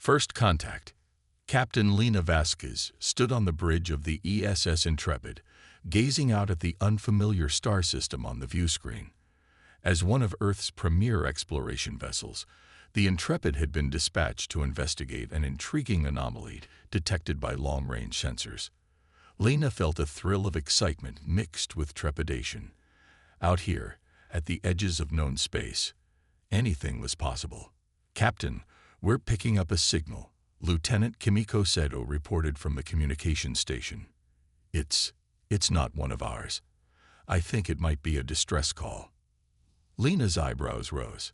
First contact. Captain Lena Vasquez stood on the bridge of the ESS Intrepid, gazing out at the unfamiliar star system on the view screen. As one of Earth's premier exploration vessels, the Intrepid had been dispatched to investigate an intriguing anomaly detected by long-range sensors. Lena felt a thrill of excitement mixed with trepidation. Out here, at the edges of known space, anything was possible. "Captain, we're picking up a signal," Lieutenant Kimiko Seto reported from the communications station. It's not one of ours. I think it might be a distress call." Lena's eyebrows rose.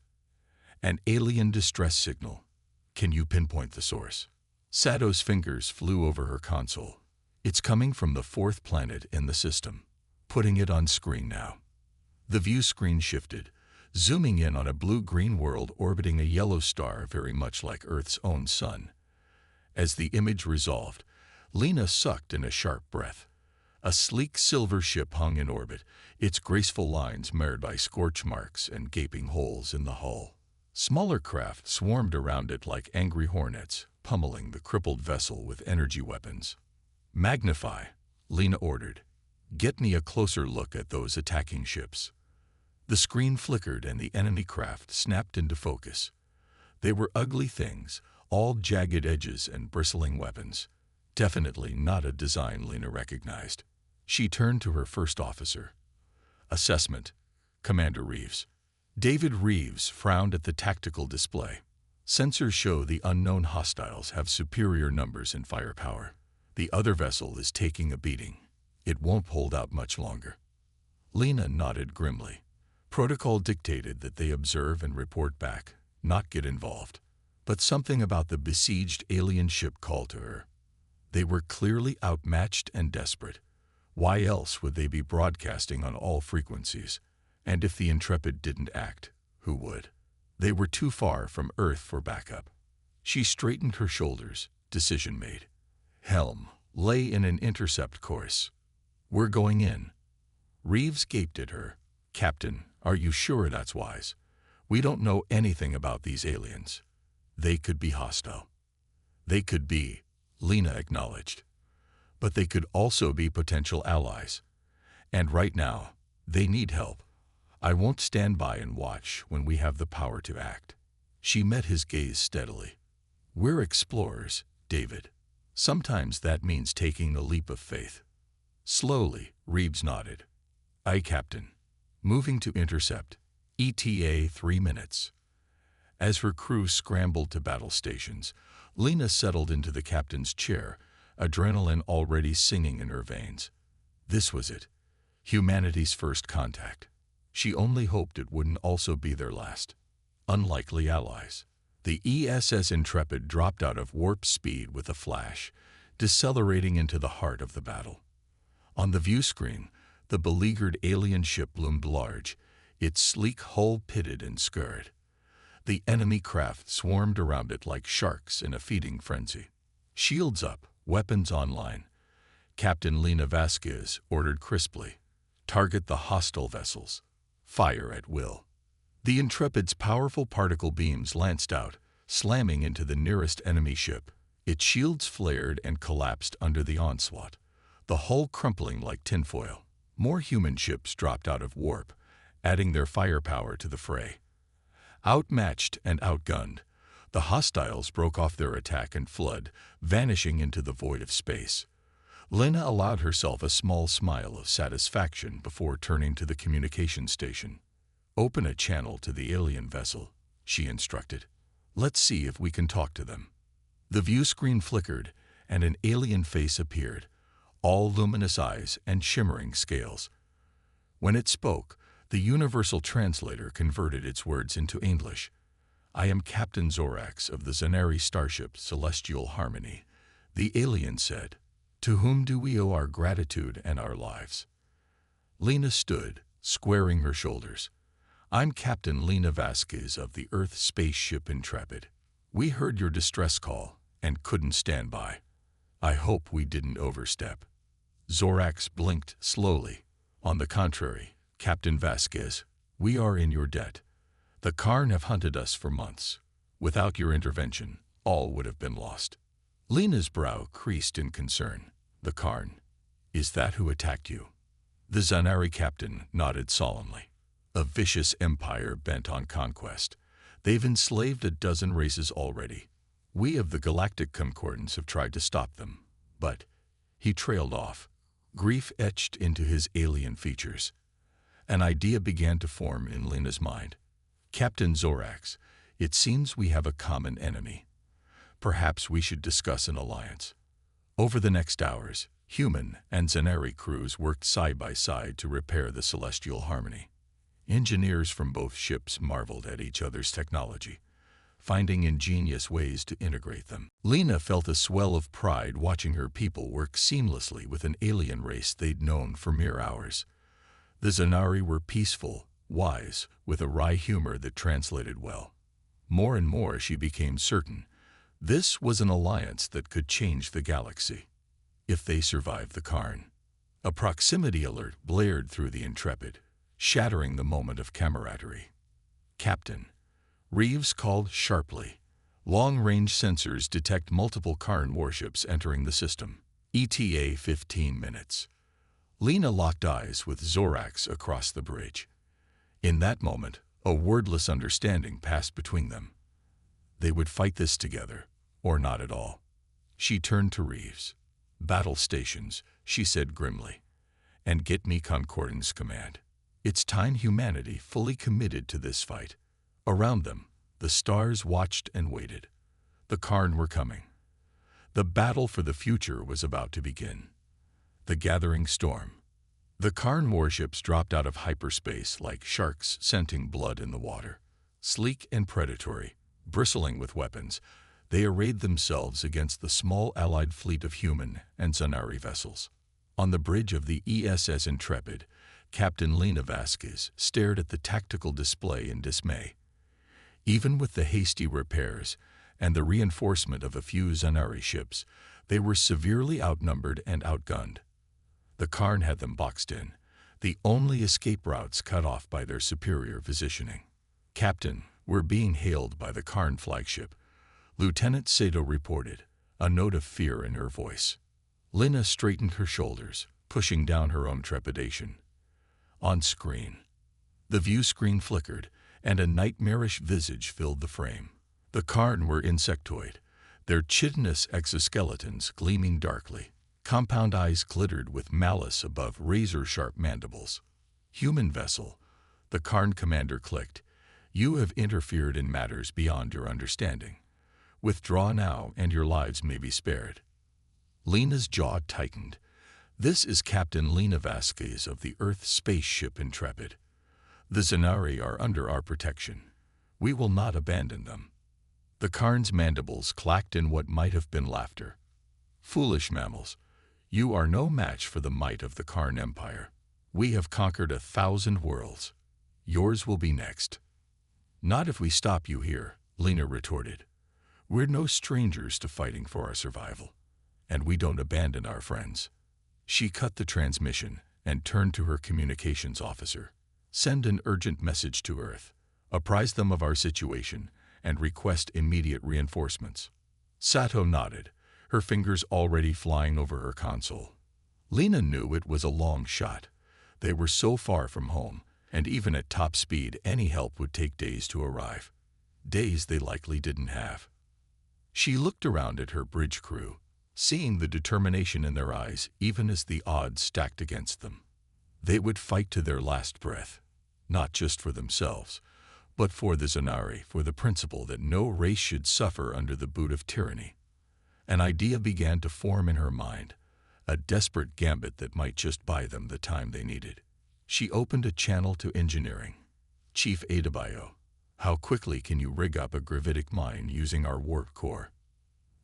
"An alien distress signal. Can you pinpoint the source?" Sato's fingers flew over her console. "It's coming from the fourth planet in the system." Putting it on screen now. The view screen shifted, zooming in on a blue-green world orbiting a yellow star very much like Earth's own sun. As the image resolved, Lena sucked in a sharp breath. A sleek silver ship hung in orbit, its graceful lines marred by scorch marks and gaping holes in the hull. Smaller craft swarmed around it like angry hornets, pummeling the crippled vessel with energy weapons. "Magnify," Lena ordered. "Get me a closer look at those attacking ships." The screen flickered and the enemy craft snapped into focus. They were ugly things, all jagged edges and bristling weapons. Definitely not a design Lena recognized. She turned to her first officer. "Assessment, Commander Reeves." David Reeves frowned at the tactical display. "Sensors show the unknown hostiles have superior numbers and firepower. The other vessel is taking a beating. It won't hold out much longer." Lena nodded grimly. Protocol dictated that they observe and report back, not get involved. But something about the besieged alien ship called to her. They were clearly outmatched and desperate. Why else would they be broadcasting on all frequencies? And if the Intrepid didn't act, who would? They were too far from Earth for backup. She straightened her shoulders, decision made. "Helm, lay in an intercept course. We're going in." Reeves gaped at her. "Captain, are you sure that's wise? We don't know anything about these aliens. They could be hostile." "They could be," Lena acknowledged. "But they could also be potential allies. And right now, they need help. I won't stand by and watch when we have the power to act." She met his gaze steadily. "We're explorers, David. Sometimes that means taking a leap of faith." Slowly, Reeves nodded. "Aye, Captain. Moving to intercept. ETA 3 minutes." As her crew scrambled to battle stations, Lena settled into the captain's chair, adrenaline already singing in her veins. This was it. Humanity's first contact. She only hoped it wouldn't also be their last. Unlikely allies. The ESS Intrepid dropped out of warp speed with a flash, decelerating into the heart of the battle. On the view screen, the beleaguered alien ship loomed large, its sleek hull pitted and scarred. The enemy craft swarmed around it like sharks in a feeding frenzy. "Shields up, weapons online," Captain Lena Vasquez ordered crisply. "Target the hostile vessels. Fire at will." The Intrepid's powerful particle beams lanced out, slamming into the nearest enemy ship. Its shields flared and collapsed under the onslaught, the hull crumpling like tinfoil. More human ships dropped out of warp, adding their firepower to the fray. Outmatched and outgunned, the hostiles broke off their attack and fled, vanishing into the void of space. Lena allowed herself a small smile of satisfaction before turning to the communication station. "Open a channel to the alien vessel," she instructed. "Let's see if we can talk to them." The view screen flickered, and an alien face appeared, all luminous eyes and shimmering scales. When it spoke, the universal translator converted its words into English. "I am Captain Zorax of the Zanari starship Celestial Harmony," the alien said. "To whom do we owe our gratitude and our lives?" Lena stood, squaring her shoulders. "I'm Captain Lena Vasquez of the Earth spaceship Intrepid. We heard your distress call and couldn't stand by. I hope we didn't overstep." Zorax blinked slowly. "On the contrary, Captain Vasquez, we are in your debt. The Karn have hunted us for months. Without your intervention, all would have been lost. Lena's brow creased in concern. The Karn. Is that who attacked you? The Zanari captain nodded solemnly. A vicious empire bent on conquest. They've enslaved a dozen races already. We of the Galactic Concordance have tried to stop them. But he trailed off. Grief etched into his alien features. An idea began to form in Lena's mind. Captain Zorax, it seems we have a common enemy. Perhaps we should discuss an alliance. Over the next hours, human and Zanari crews worked side by side to repair the celestial harmony. Engineers from both ships marveled at each other's technology, finding ingenious ways to integrate them. Lena felt a swell of pride watching her people work seamlessly with an alien race they'd known for mere hours. The Zanari were peaceful, wise, with a wry humor that translated well. More and more she became certain this was an alliance that could change the galaxy, if they survived the Karn. A proximity alert blared through the Intrepid, shattering the moment of camaraderie. Captain, Reeves called sharply. Long-range sensors detect multiple Karn warships entering the system. ETA 15 minutes. Lena locked eyes with Zorax across the bridge. In that moment, a wordless understanding passed between them. They would fight this together, or not at all. She turned to Reeves. Battle stations, she said grimly. And get me Concordance command. It's time humanity fully committed to this fight. Around them, the stars watched and waited. The Karn were coming. The battle for the future was about to begin. The gathering storm. The Karn warships dropped out of hyperspace like sharks scenting blood in the water. Sleek and predatory, bristling with weapons, they arrayed themselves against the small allied fleet of human and Zanari vessels. On the bridge of the ESS Intrepid, Captain Lena Vasquez stared at the tactical display in dismay. Even with the hasty repairs and the reinforcement of a few Zanari ships, they were severely outnumbered and outgunned. The Karn had them boxed in, the only escape routes cut off by their superior positioning. Captain, we're being hailed by the Karn flagship, Lieutenant Sato reported, a note of fear in her voice. Lena straightened her shoulders, pushing down her own trepidation. On screen. The view screen flickered, and a nightmarish visage filled the frame. The Karn were insectoid, their chitinous exoskeletons gleaming darkly. Compound eyes glittered with malice above razor-sharp mandibles. Human vessel, the Karn commander clicked. You have interfered in matters beyond your understanding. Withdraw now and your lives may be spared. Lena's jaw tightened. This is Captain Lena Vasquez of the Earth spaceship Intrepid. The Zanari are under our protection. We will not abandon them. The Karn's mandibles clacked in what might have been laughter. Foolish mammals, you are no match for the might of the Karn Empire. We have conquered 1,000 worlds. Yours will be next. Not if we stop you here, Lena retorted. We're no strangers to fighting for our survival, and we don't abandon our friends. She cut the transmission and turned to her communications officer. Send an urgent message to Earth. Apprise them of our situation and request immediate reinforcements. Sato nodded, her fingers already flying over her console. Lena knew it was a long shot. They were so far from home, and even at top speed, any help would take days to arrive. Days they likely didn't have. She looked around at her bridge crew, seeing the determination in their eyes even as the odds stacked against them. They would fight to their last breath, not just for themselves, but for the Zanari, for the principle that no race should suffer under the boot of tyranny. An idea began to form in her mind, a desperate gambit that might just buy them the time they needed. She opened a channel to engineering. Chief Adebayo, how quickly can you rig up a gravitic mine using our warp core?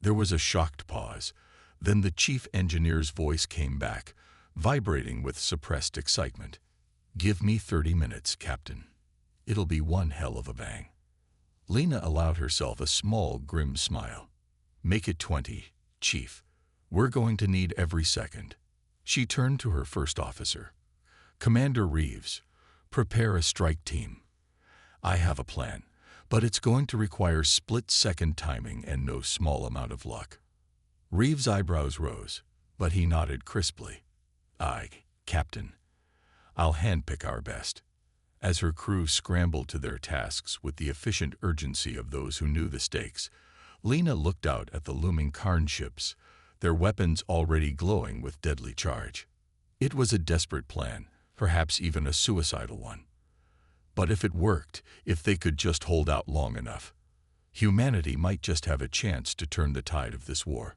There was a shocked pause. Then the chief engineer's voice came back, vibrating with suppressed excitement. Give me 30 minutes, Captain. It'll be one hell of a bang. Lena allowed herself a small, grim smile. Make it 20, Chief. We're going to need every second. She turned to her first officer. Commander Reeves, prepare a strike team. I have a plan, But it's going to require split-second timing and no small amount of luck. Reeves' eyebrows rose, but he nodded crisply. Aye, Captain. I'll handpick our best. As her crew scrambled to their tasks with the efficient urgency of those who knew the stakes, Lena looked out at the looming Karn ships, their weapons already glowing with deadly charge. It was a desperate plan, perhaps even a suicidal one. But if it worked, if they could just hold out long enough, humanity might just have a chance to turn the tide of this war.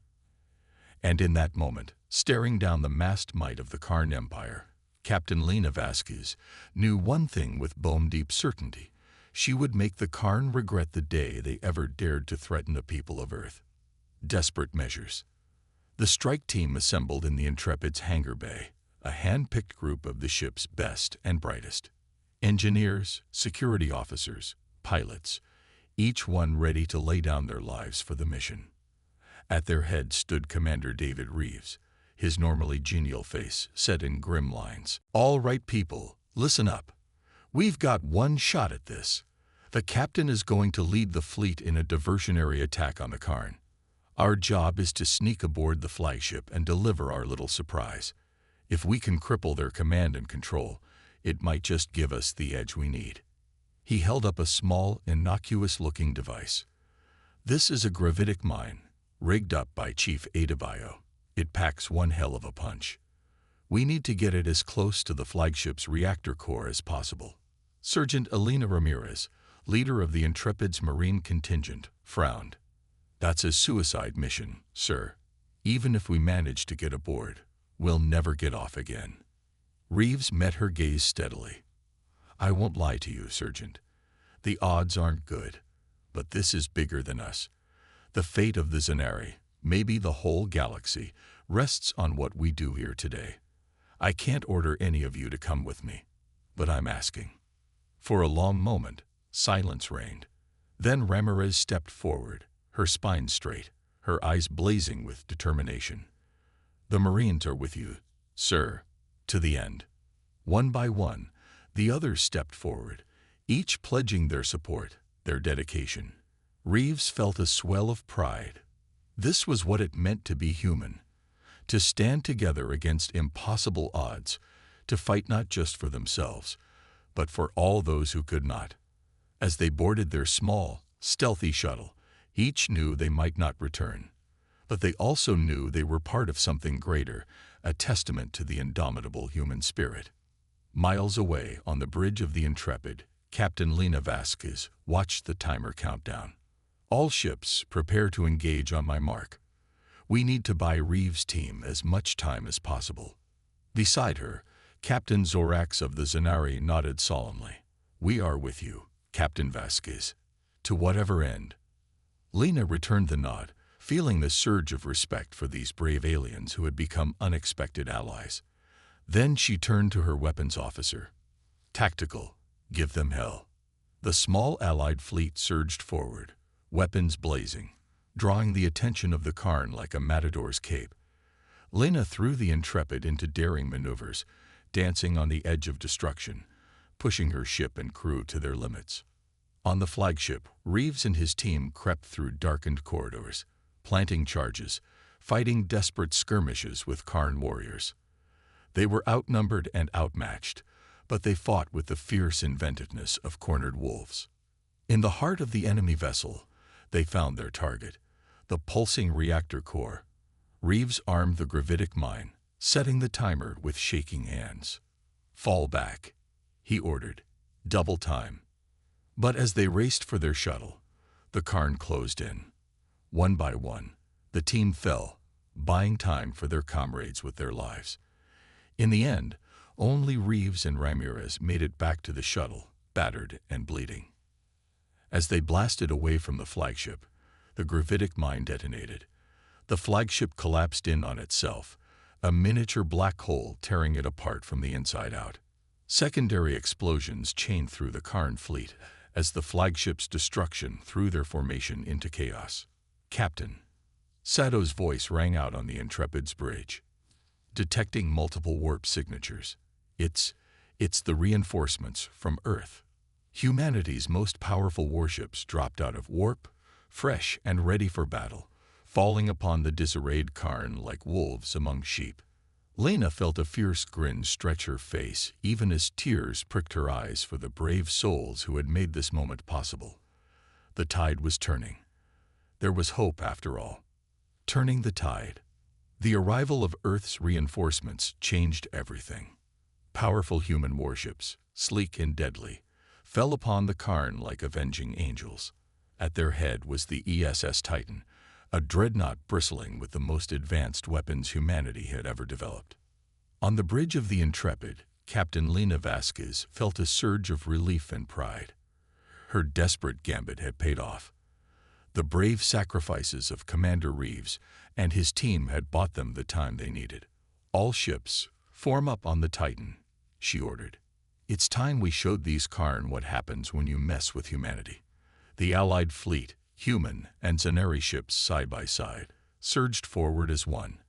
And in that moment, staring down the massed might of the Karn Empire, Captain Lena Vasquez knew one thing with bone-deep certainty. She would make the Karn regret the day they ever dared to threaten the people of Earth. Desperate measures. The strike team assembled in the Intrepid's hangar bay, a hand-picked group of the ship's best and brightest. Engineers, security officers, pilots, each one ready to lay down their lives for the mission. At their head stood Commander David Reeves, his normally genial face set in grim lines. All right, people, listen up. We've got one shot at this. The captain is going to lead the fleet in a diversionary attack on the Karn. Our job is to sneak aboard the flagship and deliver our little surprise. If we can cripple their command and control, it might just give us the edge we need. He held up a small, innocuous-looking device. This is a gravitic mine, rigged up by Chief Adebayo. It packs one hell of a punch. We need to get it as close to the flagship's reactor core as possible. Sergeant Elena Ramirez, leader of the Intrepid's Marine contingent, frowned. That's a suicide mission, sir. Even if we manage to get aboard, we'll never get off again. Reeves met her gaze steadily. I won't lie to you, Sergeant. The odds aren't good, but this is bigger than us. The fate of the Zanari, maybe the whole galaxy, rests on what we do here today. I can't order any of you to come with me, but I'm asking. For a long moment, silence reigned. Then Ramirez stepped forward, her spine straight, her eyes blazing with determination. The Marines are with you, sir, to the end. One by one, the others stepped forward, each pledging their support, their dedication. Reeves felt a swell of pride. This was what it meant to be human, to stand together against impossible odds, to fight not just for themselves, but for all those who could not. As they boarded their small, stealthy shuttle, each knew they might not return, but they also knew they were part of something greater, a testament to the indomitable human spirit. Miles away, on the bridge of the Intrepid, Captain Lena Vasquez watched the timer count down. All ships, prepare to engage on my mark. We need to buy Reeves' team as much time as possible. Beside her, Captain Zorax of the Zanari nodded solemnly. We are with you, Captain Vasquez. To whatever end. Lena returned the nod, feeling the surge of respect for these brave aliens who had become unexpected allies. Then she turned to her weapons officer. Tactical, give them hell. The small Allied fleet surged forward, weapons blazing, drawing the attention of the Karn like a matador's cape. Lena threw the Intrepid into daring maneuvers, dancing on the edge of destruction, pushing her ship and crew to their limits. On the flagship, Reeves and his team crept through darkened corridors, planting charges, fighting desperate skirmishes with Karn warriors. They were outnumbered and outmatched, but they fought with the fierce inventiveness of cornered wolves. In the heart of the enemy vessel, they found their target, the pulsing reactor core. Reeves armed the gravitic mine, setting the timer with shaking hands. Fall back, he ordered. Double time. But as they raced for their shuttle, the Karn closed in. One by one, the team fell, buying time for their comrades with their lives. In the end, only Reeves and Ramirez made it back to the shuttle, battered and bleeding. As they blasted away from the flagship, the gravitic mine detonated. The flagship collapsed in on itself, a miniature black hole tearing it apart from the inside out. Secondary explosions chained through the Karn fleet as the flagship's destruction threw their formation into chaos. Captain. Sato's voice rang out on the Intrepid's bridge. Detecting multiple warp signatures. It's the reinforcements from Earth. Humanity's most powerful warships dropped out of warp, fresh and ready for battle, falling upon the disarrayed Karn like wolves among sheep. Lena felt a fierce grin stretch her face, even as tears pricked her eyes for the brave souls who had made this moment possible. The tide was turning. There was hope after all. Turning the tide. The arrival of Earth's reinforcements changed everything. Powerful human warships, sleek and deadly, fell upon the Karn like avenging angels. At their head was the ESS Titan, a dreadnought bristling with the most advanced weapons humanity had ever developed. On the bridge of the Intrepid, Captain Lena Vasquez felt a surge of relief and pride. Her desperate gambit had paid off. The brave sacrifices of Commander Reeves and his team had bought them the time they needed. "All ships, form up on the Titan," she ordered. "It's time we showed these Karn what happens when you mess with humanity." The Allied fleet, human and Zanari ships side by side, surged forward as one,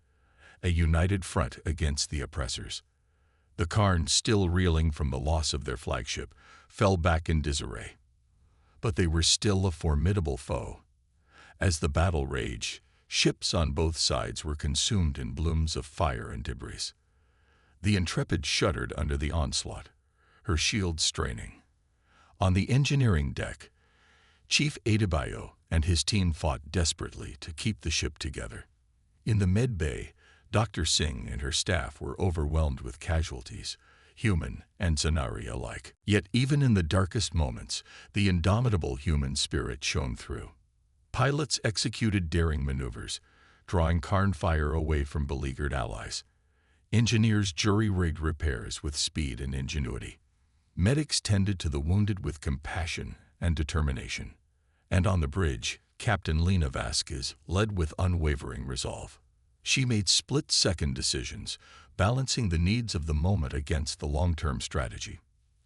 a united front against the oppressors. The Karn, still reeling from the loss of their flagship, fell back in disarray. But they were still a formidable foe. As the battle raged, ships on both sides were consumed in blooms of fire and debris. The Intrepid shuddered under the onslaught, her shields straining. On the engineering deck, Chief Adebayo and his team fought desperately to keep the ship together. In the med bay, Dr. Singh and her staff were overwhelmed with casualties, human and Zanari alike. Yet even in the darkest moments, the indomitable human spirit shone through. Pilots executed daring maneuvers, drawing Karn fire away from beleaguered allies. Engineers jury-rigged repairs with speed and ingenuity. Medics tended to the wounded with compassion and determination. And on the bridge, Captain Lena Vasquez led with unwavering resolve. She made split-second decisions, balancing the needs of the moment against the long-term strategy.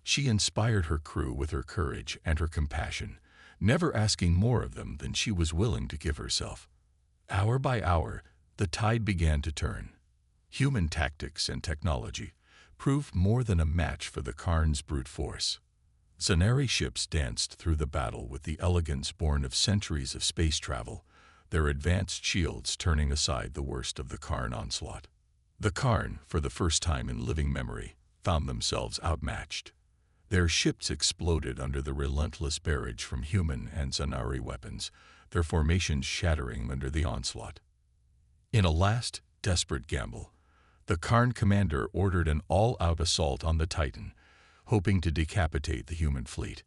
She inspired her crew with her courage and her compassion, never asking more of them than she was willing to give herself. Hour by hour, the tide began to turn. Human tactics and technology proved more than a match for the Karn's brute force. Zanari ships danced through the battle with the elegance born of centuries of space travel, their advanced shields turning aside the worst of the Karn onslaught. The Karn, for the first time in living memory, found themselves outmatched. Their ships exploded under the relentless barrage from human and Zanari weapons, their formations shattering under the onslaught. In a last, desperate gamble, the Karn commander ordered an all-out assault on the Titan, hoping to decapitate the human fleet.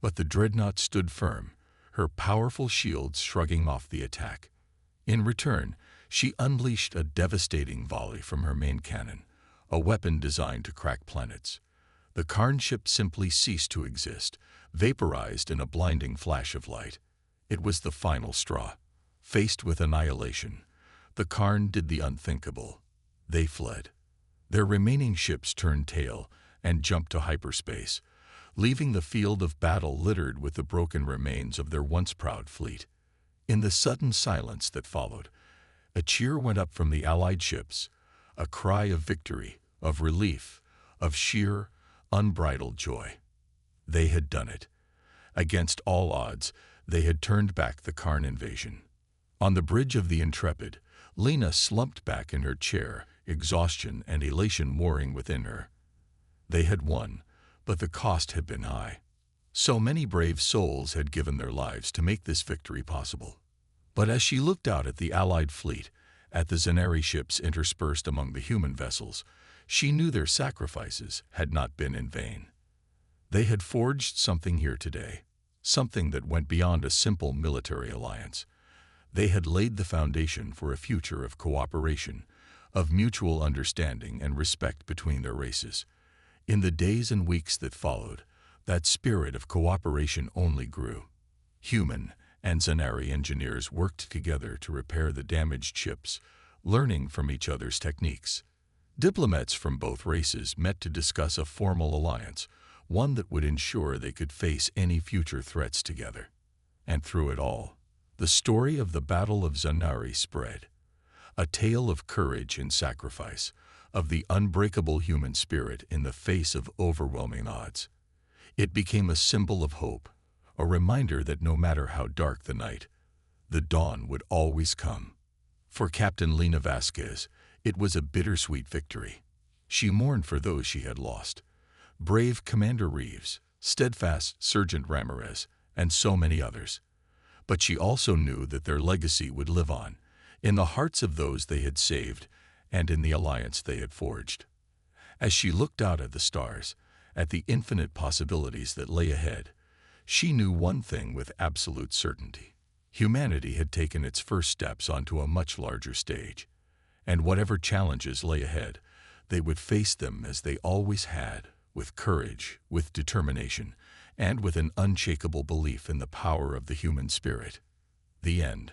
But the dreadnought stood firm, her powerful shields shrugging off the attack. In return, she unleashed a devastating volley from her main cannon, a weapon designed to crack planets. The Karn ship simply ceased to exist, vaporized in a blinding flash of light. It was the final straw. Faced with annihilation, the Karn did the unthinkable. They fled. Their remaining ships turned tail and jumped to hyperspace, leaving the field of battle littered with the broken remains of their once proud fleet. In the sudden silence that followed, a cheer went up from the Allied ships, a cry of victory, of relief, of sheer, unbridled joy. They had done it. Against all odds, they had turned back the Karn invasion. On the bridge of the Intrepid, Lena slumped back in her chair, exhaustion and elation warring within her. They had won, but the cost had been high. So many brave souls had given their lives to make this victory possible. But as she looked out at the Allied fleet, at the Zanari ships interspersed among the human vessels, she knew their sacrifices had not been in vain. They had forged something here today, something that went beyond a simple military alliance. They had laid the foundation for a future of cooperation, of mutual understanding and respect between their races. In the days and weeks that followed, that spirit of cooperation only grew. Human and Zanari engineers worked together to repair the damaged ships, learning from each other's techniques. Diplomats from both races met to discuss a formal alliance, one that would ensure they could face any future threats together. And through it all, the story of the Battle of Zanari spread, a tale of courage and sacrifice, of the unbreakable human spirit in the face of overwhelming odds. It became a symbol of hope, a reminder that no matter how dark the night, the dawn would always come. For Captain Lena Vasquez, it was a bittersweet victory. She mourned for those she had lost: brave Commander Reeves, steadfast Sergeant Ramirez, and so many others. But she also knew that their legacy would live on, in the hearts of those they had saved and in the alliance they had forged. As she looked out at the stars, at the infinite possibilities that lay ahead, she knew one thing with absolute certainty. Humanity had taken its first steps onto a much larger stage, and whatever challenges lay ahead, they would face them as they always had, with courage, with determination, and with an unshakable belief in the power of the human spirit. The end.